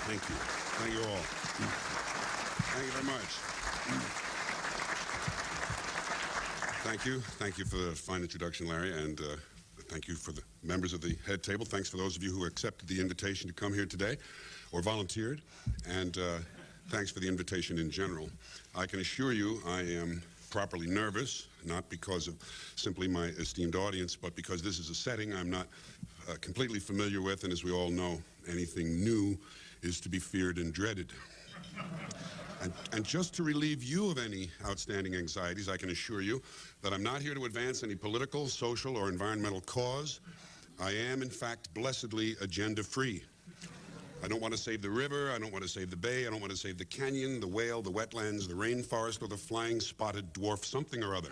Thank you. Thank you all. Thank you very much. Thank you. Thank you for the fine introduction, Larry, and thank you for the members of the head table. Thanks for those of you who accepted the invitation to come here today or volunteered, and thanks for the invitation in general. I can assure you I am properly nervous, not because of simply my esteemed audience, but because this is a setting I'm not completely familiar with, and as we all know, anything new is to be feared and dreaded. And just to relieve you of any outstanding anxieties, I can assure you that I'm not here to advance any political, social, or environmental cause. I am, in fact, blessedly agenda-free. I don't want to save the river, I don't want to save the bay, I don't want to save the canyon, the whale, the wetlands, the rainforest, or the flying spotted dwarf something or other.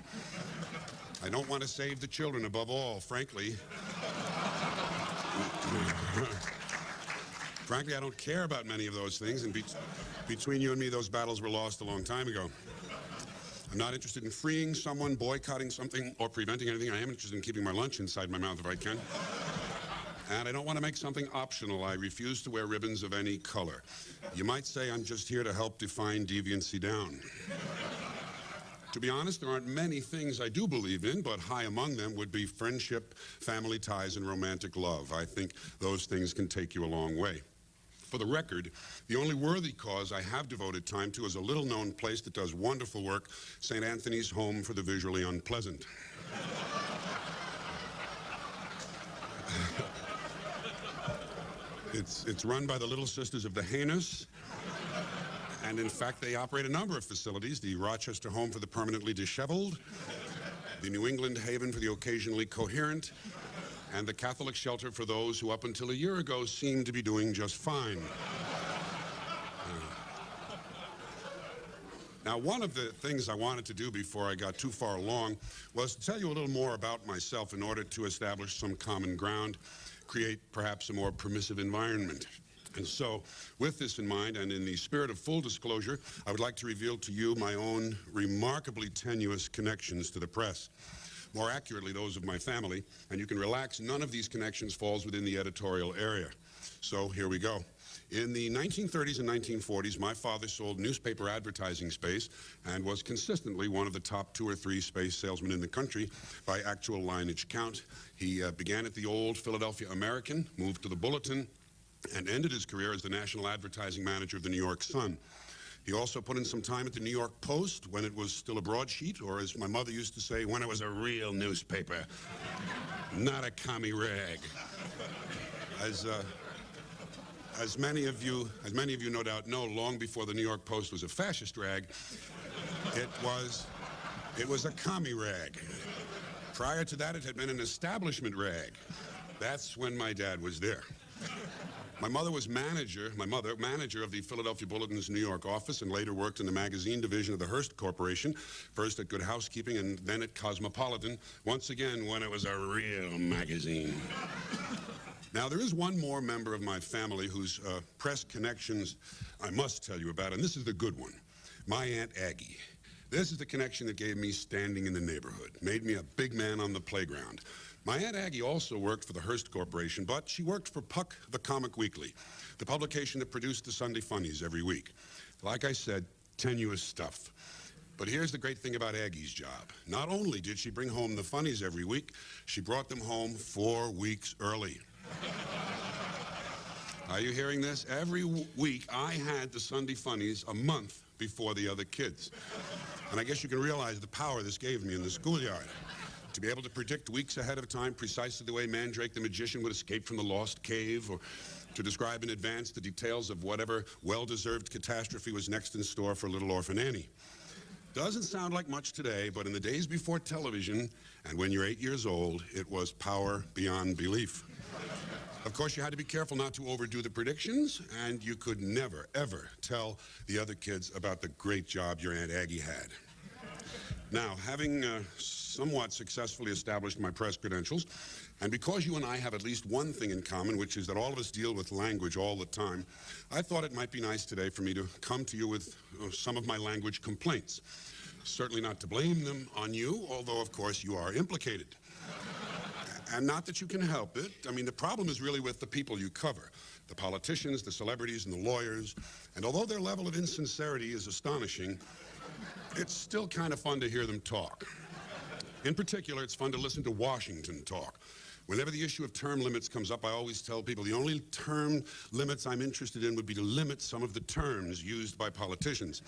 I don't want to save the children above all, frankly. Frankly, I don't care about many of those things, and between you and me, those battles were lost a long time ago. I'm not interested in freeing someone, boycotting something, or preventing anything. I am interested in keeping my lunch inside my mouth if I can. And I don't want to make something optional. I refuse to wear ribbons of any color. You might say I'm just here to help define deviancy down. To be honest, there aren't many things I do believe in, but high among them would be friendship, family ties, and romantic love. I think those things can take you a long way. For the record, the only worthy cause I have devoted time to is a little-known place that does wonderful work, St. Anthony's Home for the Visually Unpleasant. It's run by the Little Sisters of the Heinous, and in fact, they operate a number of facilities: the Rochester Home for the Permanently Disheveled, the New England Haven for the Occasionally Coherent, and the Catholic Shelter for those who up until a year ago seemed to be doing just fine. Now, one of the things I wanted to do before I got too far along was to tell you a little more about myself in order to establish some common ground, create perhaps a more permissive environment. And so, with this in mind, and in the spirit of full disclosure, I would like to reveal to you my own remarkably tenuous connections to the press. More accurately, those of my family, and you can relax, none of these connections falls within the editorial area. So here we go. In the 1930s and 1940s, my father sold newspaper advertising space and was consistently one of the top 2 or 3 space salesmen in the country by actual lineage count. He began at the old Philadelphia American, moved to the Bulletin, and ended his career as the national advertising manager of the New York Sun. He also put in some time at the New York Post when it was still a broadsheet, or as my mother used to say, when it was a real newspaper, not a commie rag. As many of you no doubt know, long before the New York Post was a fascist rag, it was a commie rag. Prior to that, it had been an establishment rag. That's when my dad was there. My mother was manager of the Philadelphia Bulletin's New York office, and later worked in the magazine division of the Hearst Corporation, first at Good Housekeeping and then at Cosmopolitan, once again when it was a real magazine. Now, there is one more member of my family whose press connections I must tell you about, and this is the good one, my Aunt Aggie. This is the connection that gave me standing in the neighborhood, made me a big man on the playground. My Aunt Aggie also worked for the Hearst Corporation, but she worked for Puck the Comic Weekly, the publication that produced the Sunday Funnies every week. Like I said, tenuous stuff. But here's the great thing about Aggie's job. Not only did she bring home the funnies every week, she brought them home 4 weeks early. Are you hearing this? Every week, I had the Sunday Funnies a month before the other kids. And I guess you can realize the power this gave me in the schoolyard. To be able to predict weeks ahead of time precisely the way Mandrake the magician would escape from the lost cave, or to describe in advance the details of whatever well-deserved catastrophe was next in store for little orphan Annie. Doesn't sound like much today, but in the days before television, and when you're 8 years old, it was power beyond belief. Of course, you had to be careful not to overdo the predictions, and you could never, ever tell the other kids about the great job your Aunt Aggie had. Now, having somewhat successfully established my press credentials, and because you and I have at least one thing in common, which is that all of us deal with language all the time, I thought it might be nice today for me to come to you with some of my language complaints. Certainly not to blame them on you, although, of course, you are implicated. And not that you can help it. I mean, the problem is really with the people you cover, the politicians, the celebrities, and the lawyers. And although their level of insincerity is astonishing, it's still kind of fun to hear them talk. In particular, it's fun to listen to Washington talk. Whenever the issue of term limits comes up, I always tell people the only term limits I'm interested in would be to limit some of the terms used by politicians.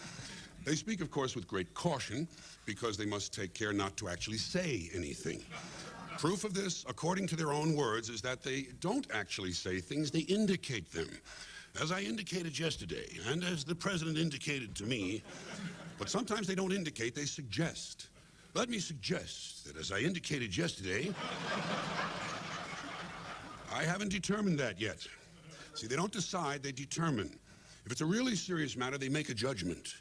They speak, of course, with great caution, because they must take care not to actually say anything. Proof of this, according to their own words, is that they don't actually say things, they indicate them. As I indicated yesterday, and as the president indicated to me, but sometimes they don't indicate, they suggest. Let me suggest that as I indicated yesterday, I haven't determined that yet. See, they don't decide, they determine. If it's a really serious matter, they make a judgment.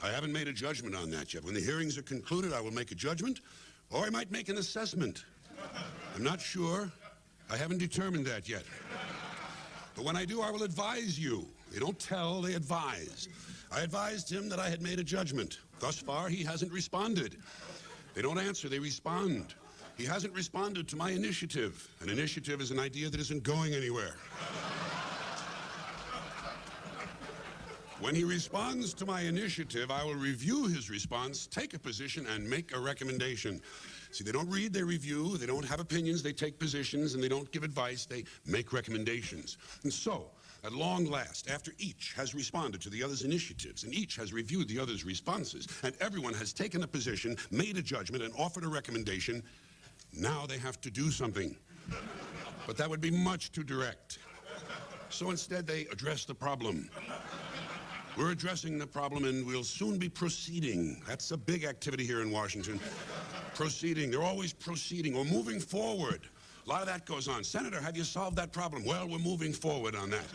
I haven't made a judgment on that yet. When the hearings are concluded, I will make a judgment, or I might make an assessment. I'm not sure. I haven't determined that yet. But when I do, I will advise you. They don't tell, they advise. I advised him that I had made a judgment. Thus far, he hasn't responded. They don't answer, they respond. He hasn't responded to my initiative. An initiative is an idea that isn't going anywhere. When he responds to my initiative, I will review his response, take a position, and make a recommendation. See, they don't read, they review, they don't have opinions, they take positions, and they don't give advice, they make recommendations. And so, at long last, after each has responded to the other's initiatives, and each has reviewed the other's responses, and everyone has taken a position, made a judgment, and offered a recommendation, now they have to do something. But that would be much too direct. So instead, they address the problem. We're addressing the problem, and we'll soon be proceeding. That's a big activity here in Washington. Proceeding. They're always proceeding or moving forward. A lot of that goes on. Senator, have you solved that problem? Well, we're moving forward on that.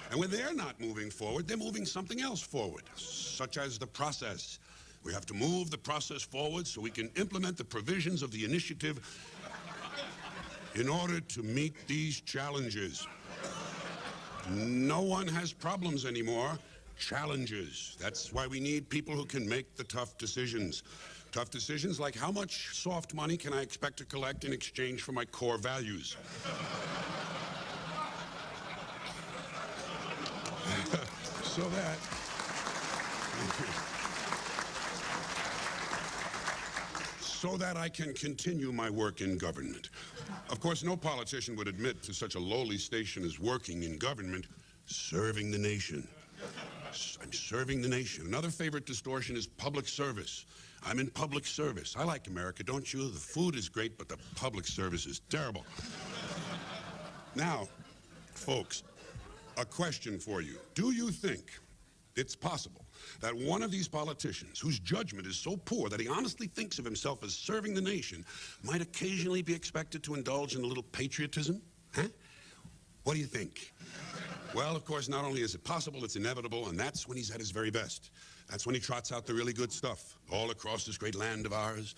And when they're not moving forward, they're moving something else forward, such as the process. We have to move the process forward so we can implement the provisions of the initiative in order to meet these challenges. No one has problems anymore. Challenges. That's why we need people who can make the tough decisions. Tough decisions like how much soft money can I expect to collect in exchange for my core values? so that I can continue my work in government. Of course, no politician would admit to such a lowly station as working in government, serving the nation. I'm serving the nation. Another favorite distortion is public service. I'm in public service. I like America, don't you? The food is great, but the public service is terrible. Now, folks, a question for you. Do you think it's possible that one of these politicians, whose judgment is so poor that he honestly thinks of himself as serving the nation, might occasionally be expected to indulge in a little patriotism? Huh? What do you think? Well, of course, not only is it possible, it's inevitable, and that's when he's at his very best. That's when he trots out the really good stuff all across this great land of ours,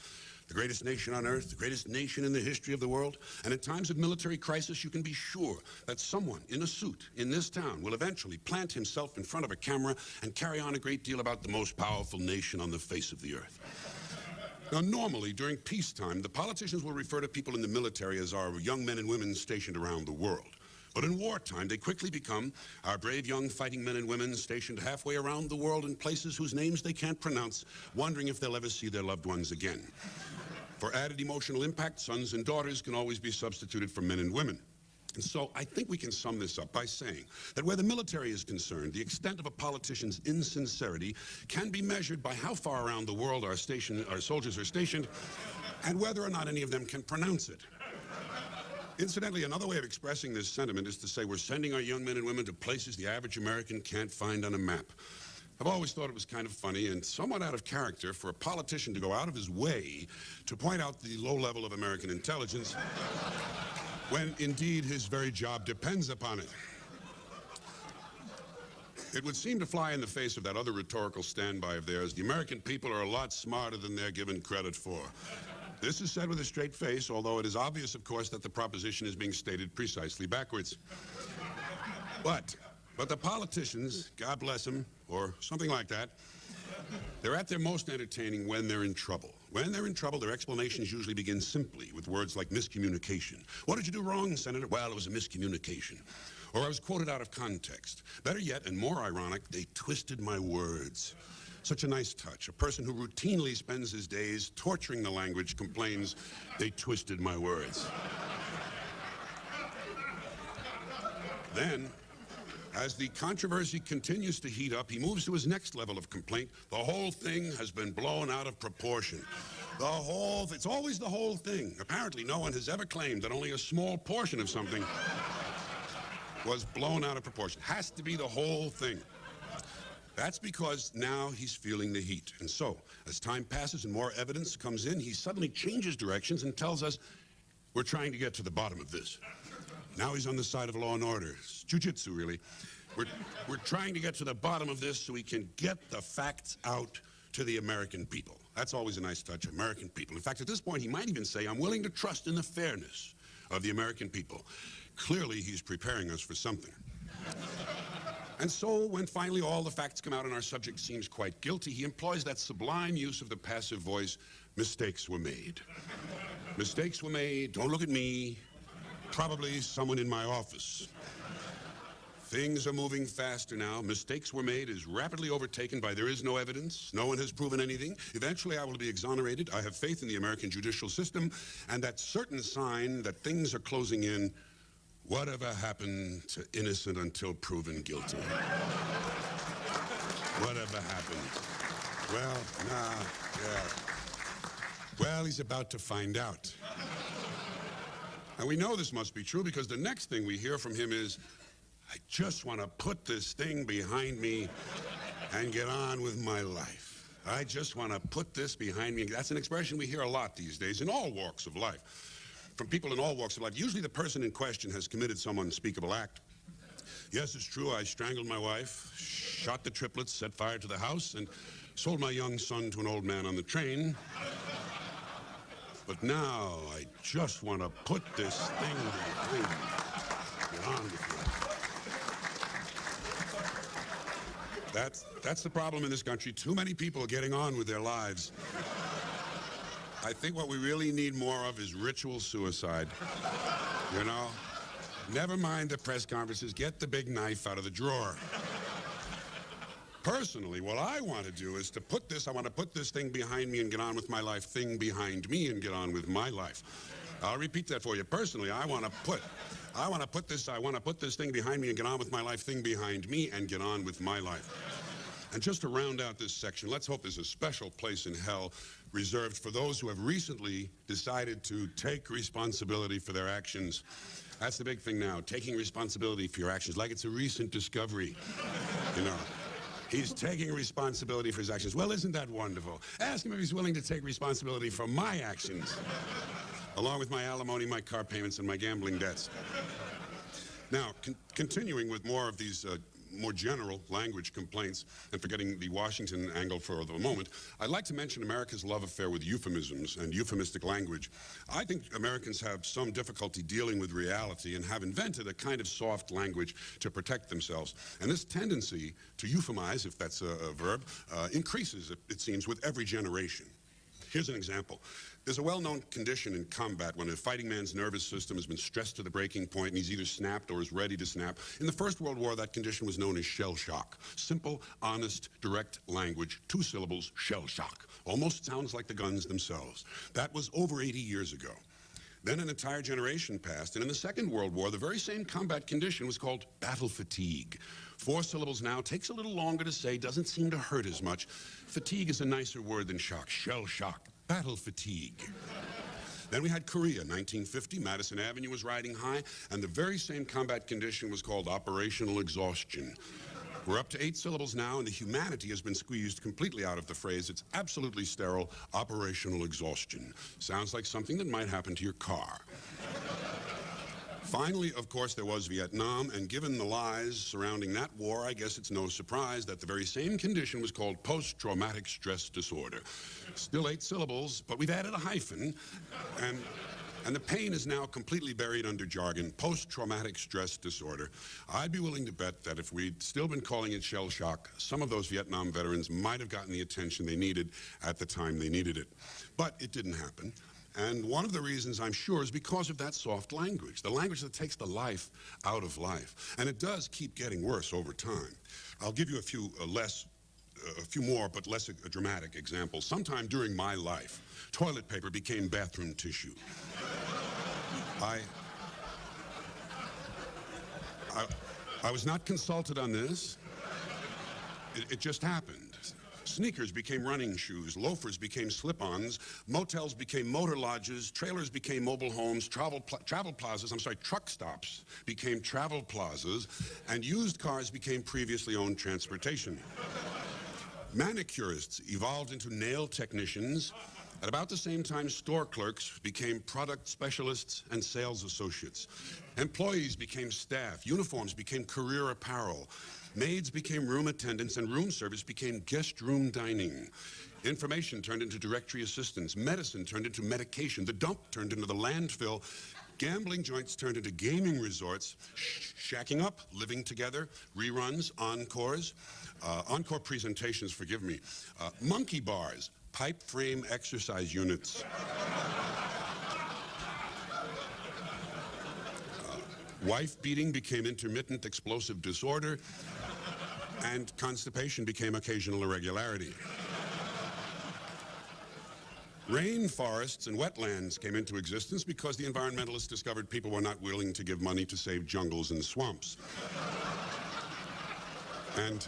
the greatest nation on earth, the greatest nation in the history of the world. And in times of military crisis, you can be sure that someone in a suit in this town will eventually plant himself in front of a camera and carry on a great deal about the most powerful nation on the face of the earth. Now, normally, during peacetime, the politicians will refer to people in the military as our young men and women stationed around the world. But in wartime, they quickly become our brave young fighting men and women stationed halfway around the world in places whose names they can't pronounce, wondering if they'll ever see their loved ones again. For added emotional impact, sons and daughters can always be substituted for men and women. And so I think we can sum this up by saying that where the military is concerned, the extent of a politician's insincerity can be measured by how far around the world our soldiers are stationed and whether or not any of them can pronounce it. Incidentally, another way of expressing this sentiment is to say we're sending our young men and women to places the average American can't find on a map. I've always thought it was kind of funny and somewhat out of character for a politician to go out of his way to point out the low level of American intelligence when, indeed, his very job depends upon it. It would seem to fly in the face of that other rhetorical standby of theirs. The American people are a lot smarter than they're given credit for. This is said with a straight face, although it is obvious, of course, that the proposition is being stated precisely backwards. But the politicians, God bless them, or something like that, they're at their most entertaining when they're in trouble. When they're in trouble, their explanations usually begin simply with words like miscommunication. What did you do wrong, Senator? Well, it was a miscommunication. Or I was quoted out of context. Better yet, and more ironic, they twisted my words. Such a nice touch. A person who routinely spends his days torturing the language complains, they twisted my words. Then, as the controversy continues to heat up, he moves to his next level of complaint. The whole thing has been blown out of proportion. It's always the whole thing. Apparently, no one has ever claimed that only a small portion of something was blown out of proportion. Has to be the whole thing. That's because now he's feeling the heat. And so, as time passes and more evidence comes in, he suddenly changes directions and tells us, we're trying to get to the bottom of this. Now he's on the side of law and order. It's jiu-jitsu, really. We're trying to get to the bottom of this so we can get the facts out to the American people. That's always a nice touch, American people. In fact, at this point, he might even say, I'm willing to trust in the fairness of the American people. Clearly, he's preparing us for something. And so, when finally all the facts come out and our subject seems quite guilty, he employs that sublime use of the passive voice, mistakes were made. Mistakes were made, don't look at me, probably someone in my office. Things are moving faster now. Mistakes were made is rapidly overtaken by there is no evidence. No one has proven anything. Eventually, I will be exonerated. I have faith in the American judicial system and that certain sign that things are closing in. Whatever happened to innocent until proven guilty? Whatever happened? Well, Well, he's about to find out. And we know this must be true because the next thing we hear from him is, I just want to put this thing behind me and get on with my life. I just want to put this behind me. That's an expression we hear a lot these days in all walks of life. From people in all walks of life. Usually the person in question has committed some unspeakable act. Yes, it's true, I strangled my wife, shot the triplets, set fire to the house, and sold my young son to an old man on the train. But now I just want to put this thing behind me. Get on with it. That's the problem in this country. Too many people are getting on with their lives. I think what we really need more of is ritual suicide. You know? Never mind the press conferences. Get the big knife out of the drawer. Personally, what I want to do is I want to put this thing behind me and get on with my life, thing behind me and get on with my life. I'll repeat that for you. Personally, I want to put this thing behind me and get on with my life, thing behind me and get on with my life. And just to round out this section, let's hope there's a special place in hell reserved for those who have recently decided to take responsibility for their actions. That's the big thing now, taking responsibility for your actions, like it's a recent discovery, you know. He's taking responsibility for his actions. Well, isn't that wonderful? Ask him if he's willing to take responsibility for my actions, along with my alimony, my car payments, and my gambling debts. Now, continuing with more of these more general language complaints, and forgetting the Washington angle for the moment, I'd like to mention America's love affair with euphemisms and euphemistic language. I think Americans have some difficulty dealing with reality and have invented a kind of soft language to protect themselves. And this tendency to euphemize, if that's a verb, increases, it seems, with every generation. Here's an example. There's a well-known condition in combat when a fighting man's nervous system has been stressed to the breaking point and he's either snapped or is ready to snap. In the First World War, that condition was known as shell shock. Simple, honest, direct language, 2 syllables, shell shock. Almost sounds like the guns themselves. That was over 80 years ago. Then an entire generation passed, and in the Second World War, the very same combat condition was called battle fatigue. 4 syllables now, takes a little longer to say, doesn't seem to hurt as much. Fatigue is a nicer word than shock. Shell shock. Battle fatigue. Then we had Korea, 1950. Madison Avenue was riding high, and the very same combat condition was called operational exhaustion. We're up to 8 syllables now, and the humanity has been squeezed completely out of the phrase. It's absolutely sterile, operational exhaustion. Sounds like something that might happen to your car. Finally, of course, there was Vietnam, and given the lies surrounding that war, I guess it's no surprise that the very same condition was called post-traumatic stress disorder. Still 8 syllables, but we've added a hyphen, and And the pain is now completely buried under jargon, post-traumatic stress disorder. I'd be willing to bet that if we'd still been calling it shell shock, some of those Vietnam veterans might have gotten the attention they needed at the time they needed it. But it didn't happen. And one of the reasons, I'm sure, is because of that soft language, the language that takes the life out of life. And it does keep getting worse over time. I'll give you a few more but less dramatic examples. Sometime during my life, toilet paper became bathroom tissue. I was not consulted on this. It just happened. Sneakers became running shoes, loafers became slip-ons, motels became motor lodges, trailers became mobile homes, truck stops became travel plazas, and used cars became previously owned transportation. Manicurists evolved into nail technicians. At about the same time, store clerks became product specialists and sales associates. Employees became staff. Uniforms became career apparel. Maids became room attendants, and room service became guest room dining. Information turned into directory assistants. Medicine turned into medication. The dump turned into the landfill. Gambling joints turned into gaming resorts. Shacking up, living together, reruns, encores, encore presentations, forgive me. Monkey bars, pipe frame exercise units. Wife beating became intermittent explosive disorder, and constipation became occasional irregularity. Rainforests and wetlands came into existence because the environmentalists discovered people were not willing to give money to save jungles and swamps. And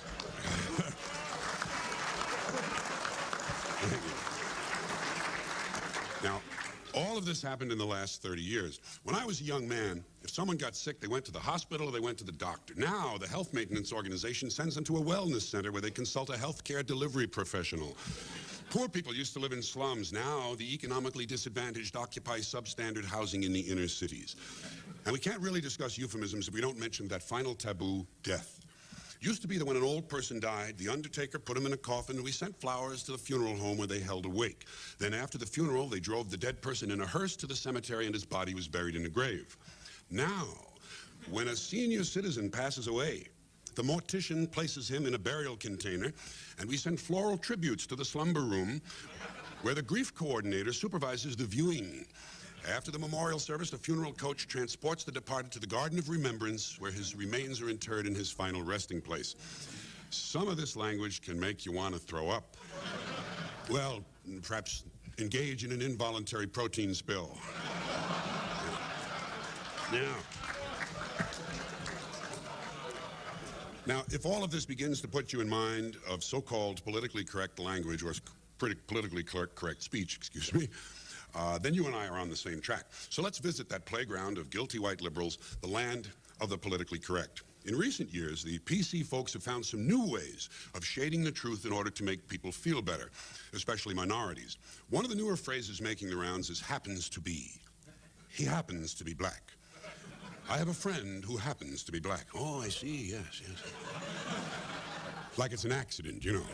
now, all of this happened in the last 30 years. When I was a young man, if someone got sick, they went to the hospital or they went to the doctor. Now, the health maintenance organization sends them to a wellness center where they consult a health care delivery professional. Poor people used to live in slums. Now, the economically disadvantaged occupy substandard housing in the inner cities. And we can't really discuss euphemisms if we don't mention that final taboo, death. Used to be that when an old person died, the undertaker put him in a coffin, and we sent flowers to the funeral home where they held a wake. Then after the funeral, they drove the dead person in a hearse to the cemetery, and his body was buried in a grave. Now, when a senior citizen passes away, the mortician places him in a burial container, and we send floral tributes to the slumber room, where the grief coordinator supervises the viewing. After the memorial service, the funeral coach transports the departed to the Garden of Remembrance, where his remains are interred in his final resting place. Some of this language can make you want to throw up. Well, perhaps engage in an involuntary protein spill. Now, if all of this begins to put you in mind of so-called politically correct language, or politically correct speech, excuse me, then you and I are on the same track. So let's visit that playground of guilty white liberals, the land of the politically correct. In recent years, the PC folks have found some new ways of shading the truth in order to make people feel better, especially minorities. One of the newer phrases making the rounds is happens to be. He happens to be black. I have a friend who happens to be black. Oh, I see, yes. Like it's an accident, you know.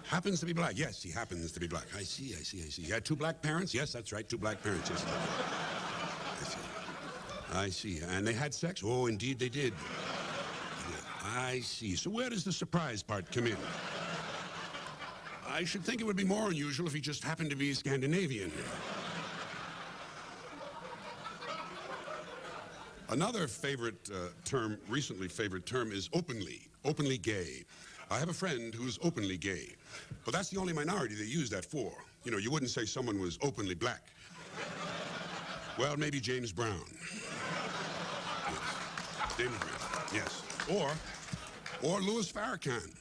Happens to be black. Yes, he happens to be black. I see. He had two black parents? Yes, that's right, two black parents. Yes, I see. And they had sex? Oh, indeed they did. Yeah, I see. So where does the surprise part come in? I should think it would be more unusual if he just happened to be Scandinavian. Another favorite term, recently favorite term, is openly gay. I have a friend who's openly gay, but that's the only minority they use that for. You know, you wouldn't say someone was openly black. Well, maybe James Brown. Yes. James Brown, yes. Or Louis Farrakhan.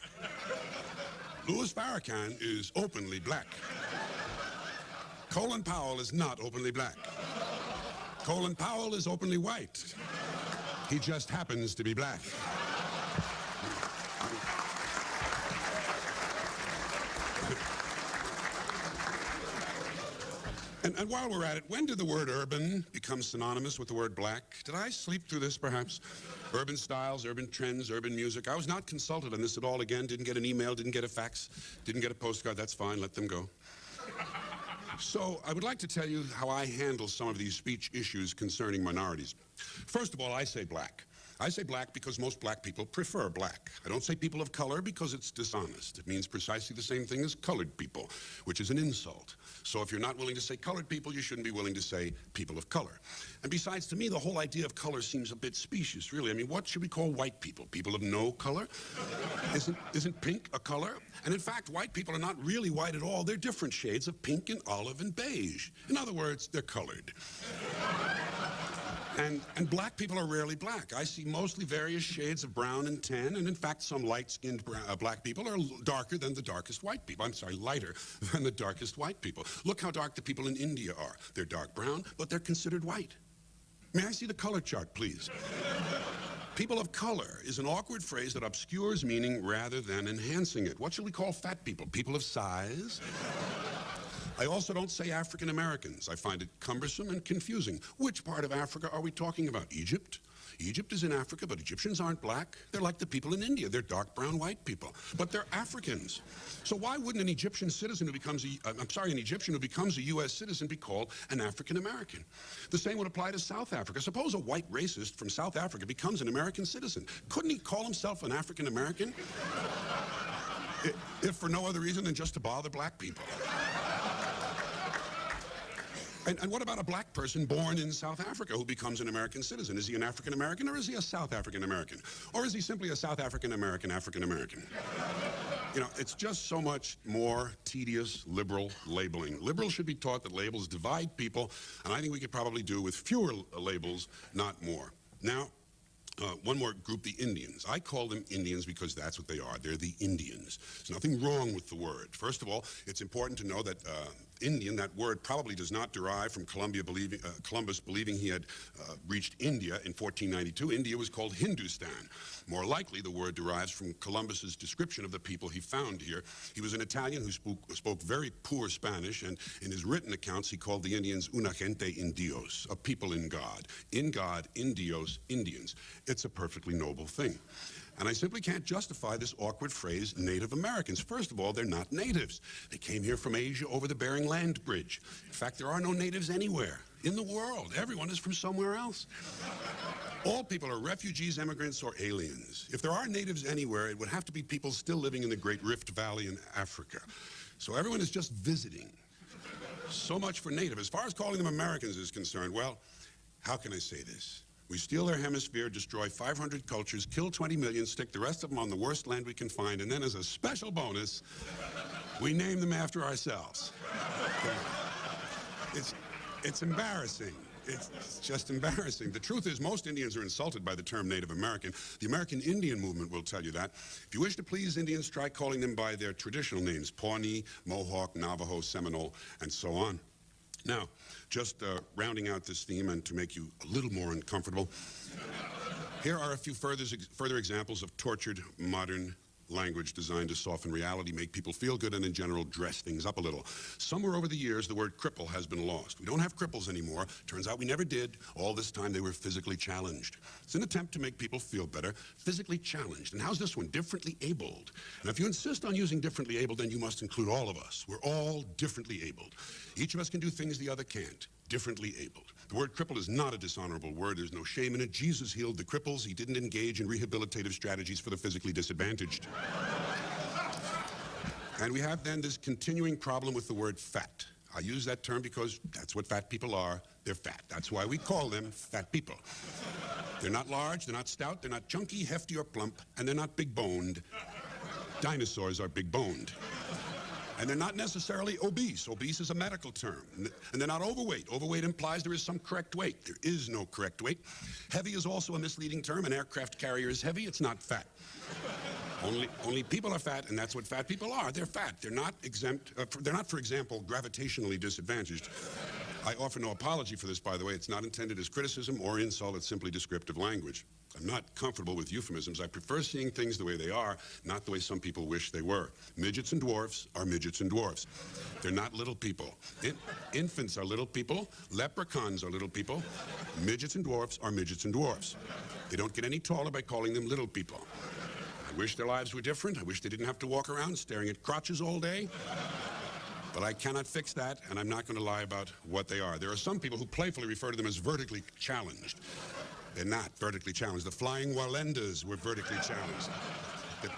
Louis Farrakhan is openly black. Colin Powell is not openly black. Colin Powell is openly white. He just happens to be black. And while we're at it, when did the word urban become synonymous with the word black? Did I sleep through this, perhaps? Urban styles, urban trends, urban music. I was not consulted on this at all again. Didn't get an email, didn't get a fax, didn't get a postcard. That's fine, let them go. So I would like to tell you how I handle some of these speech issues concerning minorities. First of all, I say black. I say black because most black people prefer black. I don't say people of color because it's dishonest. It means precisely the same thing as colored people, which is an insult. So if you're not willing to say colored people, you shouldn't be willing to say people of color. And besides, to me, the whole idea of color seems a bit specious, really. I mean, what should we call white people? People of no color? Isn't pink a color? And in fact, white people are not really white at all. They're different shades of pink and olive and beige. In other words, they're colored. And black people are rarely black. I see mostly various shades of brown and tan, and in fact, some light-skinned black people are darker than the darkest white people. I'm sorry, lighter than the darkest white people. Look how dark the people in India are. They're dark brown, but they're considered white. May I see the color chart, please? People of color is an awkward phrase that obscures meaning rather than enhancing it. What shall we call fat people? People of size? I also don't say African Americans. I find it cumbersome and confusing. Which part of Africa are we talking about? Egypt? Egypt is in Africa, but Egyptians aren't black. They're like the people in India. They're dark brown white people, but they're Africans. So why wouldn't an Egyptian citizen who becomes an Egyptian who becomes a U.S. citizen be called an African American? The same would apply to South Africa. Suppose a white racist from South Africa becomes an American citizen. Couldn't he call himself an African American? If for no other reason than just to bother black people. And what about a black person born in South Africa who becomes an American citizen? Is he an African American or is he a South African American? Or is he simply a South African American African American? You know, it's just so much more tedious liberal labeling. Liberals should be taught that labels divide people, and I think we could probably do with fewer labels, not more. Now, one more group, the Indians. I call them Indians because that's what they are. They're the Indians. There's nothing wrong with the word. First of all, it's important to know that Indian, that word probably does not derive from Columbus believing he had reached India in 1492. India was called Hindustan. More likely, the word derives from Columbus's description of the people he found here. He was an Italian who spoke very poor Spanish, and in his written accounts, he called the Indians una gente in Dios, a people in God. In God, in Dios, Indians. It's a perfectly noble thing. And I simply can't justify this awkward phrase, Native Americans. First of all, they're not natives. They came here from Asia over the Bering Land Bridge. In fact, there are no natives anywhere in the world. Everyone is from somewhere else. All people are refugees, immigrants, or aliens. If there are natives anywhere, it would have to be people still living in the Great Rift Valley in Africa. So everyone is just visiting. So much for native. As far as calling them Americans is concerned, well, how can I say this? We steal their hemisphere, destroy 500 cultures, kill 20 million, stick the rest of them on the worst land we can find, and then as a special bonus, we name them after ourselves. It's embarrassing. It's just embarrassing. The truth is most Indians are insulted by the term Native American. The American Indian movement will tell you that. If you wish to please Indians, try calling them by their traditional names, Pawnee, Mohawk, Navajo, Seminole, and so on. Now, just rounding out this theme and to make you a little more uncomfortable, here are a few further examples of tortured modern language designed to soften reality, make people feel good, and in general, dress things up a little. Somewhere over the years, the word cripple has been lost. We don't have cripples anymore. Turns out we never did. All this time, they were physically challenged. It's an attempt to make people feel better, physically challenged. And how's this one? Differently abled. And if you insist on using differently abled, then you must include all of us. We're all differently abled. Each of us can do things the other can't. Differently abled. The word cripple is not a dishonorable word. There's no shame in it. Jesus healed the cripples. He didn't engage in rehabilitative strategies for the physically disadvantaged. And we have then this continuing problem with the word fat. I use that term because that's what fat people are. They're fat. That's why we call them fat people. They're not large, they're not stout, they're not chunky, hefty, or plump, and they're not big-boned. Dinosaurs are big-boned. And they're not necessarily obese. Obese is a medical term. And they're not overweight. Overweight implies there is some correct weight. There is no correct weight. Heavy is also a misleading term. An aircraft carrier is heavy. It's not fat. Only people are fat, and that's what fat people are. They're fat. They're not exempt. They're not, for example, gravitationally disadvantaged. I offer no apology for this, by the way. It's not intended as criticism or insult. It's simply descriptive language. I'm not comfortable with euphemisms. I prefer seeing things the way they are, not the way some people wish they were. Midgets and dwarfs are midgets and dwarfs. They're not little people. Infants are little people. Leprechauns are little people. Midgets and dwarfs are midgets and dwarfs. They don't get any taller by calling them little people. I wish their lives were different. I wish they didn't have to walk around staring at crotches all day. But I cannot fix that, and I'm not going to lie about what they are. There are some people who playfully refer to them as vertically challenged. They're not vertically challenged. The flying Walendas were vertically challenged. The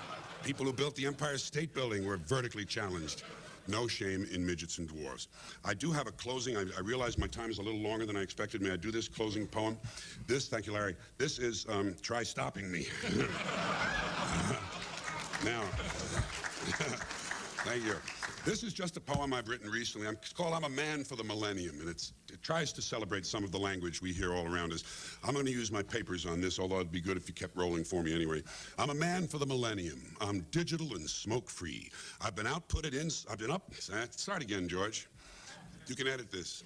people who built the Empire State Building were vertically challenged. No shame in midgets and dwarves. I do have a closing. I realize my time is a little longer than I expected. May I do this closing poem? Thank you, Larry. This is Try Stopping Me. Now, thank you. This is just a poem I've written recently. It's called I'm a Man for the Millennium, and it tries to celebrate some of the language we hear all around us. I'm going to use my papers on this, although it'd be good if you kept rolling for me anyway. I'm a man for the millennium. I'm digital and smoke-free. I've been outputted in... I've been up... Start again, George. You can edit this.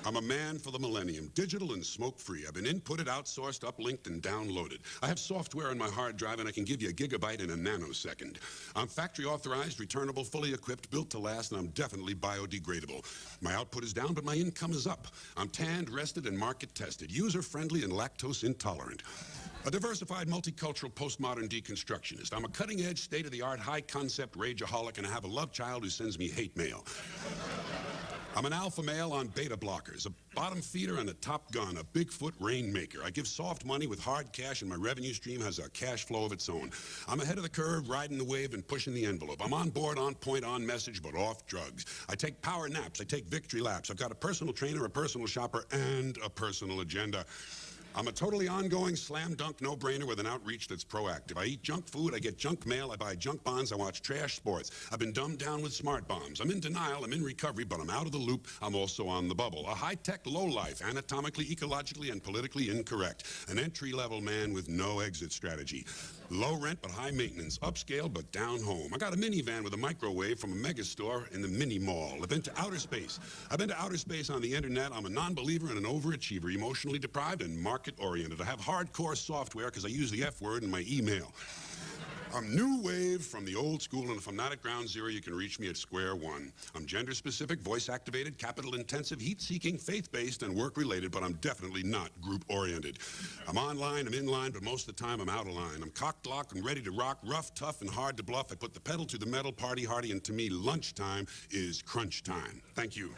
I'm a man for the millennium, digital and smoke-free. I've been inputted, outsourced, uplinked, and downloaded. I have software on my hard drive, and I can give you a gigabyte in a nanosecond. I'm factory-authorized, returnable, fully equipped, built to last, and I'm definitely biodegradable. My output is down, but my income is up. I'm tanned, rested, and market-tested, user-friendly, and lactose-intolerant. A diversified, multicultural, postmodern deconstructionist. I'm a cutting-edge, state-of-the-art, high-concept rageaholic, and I have a love child who sends me hate mail. I'm an alpha male on beta blockers, a bottom feeder and a top gun, a Bigfoot rainmaker. I give soft money with hard cash, and my revenue stream has a cash flow of its own. I'm ahead of the curve, riding the wave and pushing the envelope. I'm on board, on point, on message, but off drugs. I take power naps. I take victory laps. I've got a personal trainer, a personal shopper, and a personal agenda. I'm a totally ongoing slam dunk no-brainer with an outreach that's proactive. I eat junk food, I get junk mail, I buy junk bonds, I watch trash sports. I've been dumbed down with smart bombs. I'm in denial, I'm in recovery, but I'm out of the loop. I'm also on the bubble. A high-tech lowlife, anatomically, ecologically, and politically incorrect. An entry-level man with no exit strategy. Low rent but high maintenance, upscale but down home. I got a minivan with a microwave from a megastore in the mini mall. I've been to outer space. I've been to outer space on the internet. I'm a non-believer and an overachiever, emotionally deprived and market-oriented. I have hardcore software because I use the F word in my email. I'm new wave from the old school, and if I'm not at ground zero, you can reach me at square one. I'm gender-specific, voice-activated, capital-intensive, heat-seeking, faith-based, and work-related, but I'm definitely not group-oriented. I'm online, I'm in line, but most of the time I'm out of line. I'm cocked, locked, and ready to rock, rough, tough, and hard to bluff. I put the pedal to the metal, party hardy, and to me, lunchtime is crunch time. Thank you.